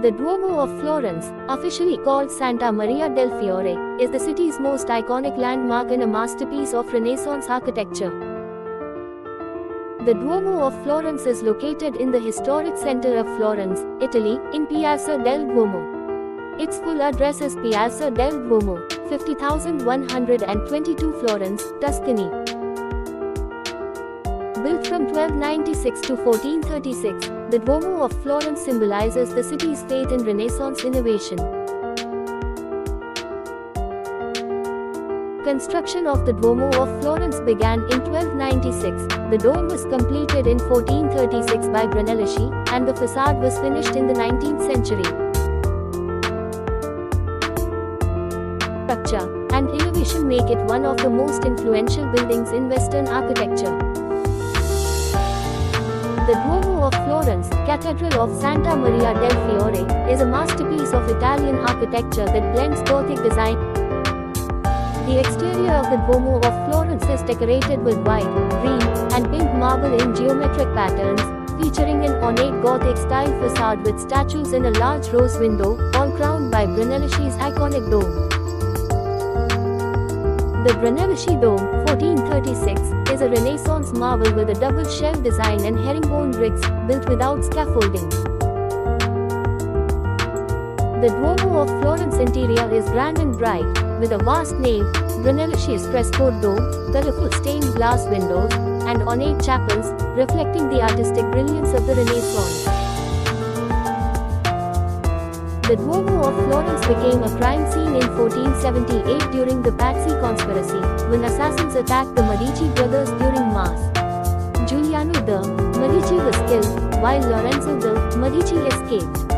The Duomo of Florence, officially called Santa Maria del Fiore, is the city's most iconic landmark and a masterpiece of Renaissance architecture. The Duomo of Florence is located in the historic center of Florence, Italy, in Piazza del Duomo. Its full address is Piazza del Duomo, 50,122 Florence, Tuscany. Built from 1296 to 1436, the Duomo of Florence symbolizes the city's faith in Renaissance innovation. Construction of the Duomo of Florence began in 1296, the dome was completed in 1436 by Brunelleschi, and the facade was finished in the 19th century. Structure and innovation make it one of the most influential buildings in Western architecture. The Duomo of Florence, Cathedral of Santa Maria del Fiore, is a masterpiece of Italian architecture that blends Gothic design. The exterior of the Duomo of Florence is decorated with white, green, and pink marble in geometric patterns, featuring an ornate Gothic-style facade with statues in a large rose window, all crowned by Brunelleschi's iconic dome. The Brunelleschi Dome, 1436, is a Renaissance marvel with a double shell design and herringbone bricks, built without scaffolding. The Duomo of Florence interior is grand and bright, with a vast nave, Brunelleschi's frescoed dome, colorful stained glass windows, and ornate chapels, reflecting the artistic brilliance of the Renaissance. The Duomo of Florence became a crime scene in 1478 during the Pazzi conspiracy, when assassins attacked the Medici brothers during Mass. Giuliano de' Medici was killed, while Lorenzo de' Medici escaped.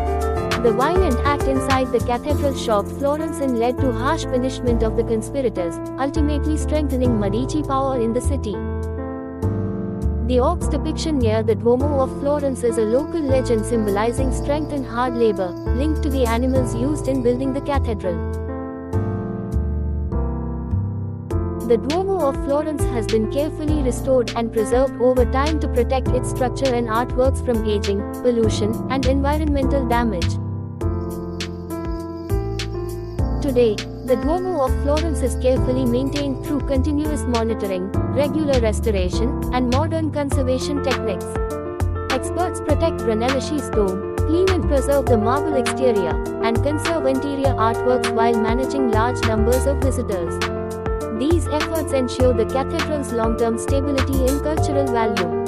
The violent act inside the cathedral shocked Florence and led to harsh punishment of the conspirators, ultimately strengthening Medici power in the city. The ox depiction near the Duomo of Florence is a local legend symbolizing strength and hard labor, linked to the animals used in building the cathedral. The Duomo of Florence has been carefully restored and preserved over time to protect its structure and artworks from aging, pollution, and environmental damage. Today, the Duomo of Florence is carefully maintained through continuous monitoring, regular restoration, and modern conservation techniques. Experts protect Brunelleschi's dome, clean and preserve the marble exterior, and conserve interior artworks while managing large numbers of visitors. These efforts ensure the cathedral's long-term stability and cultural value.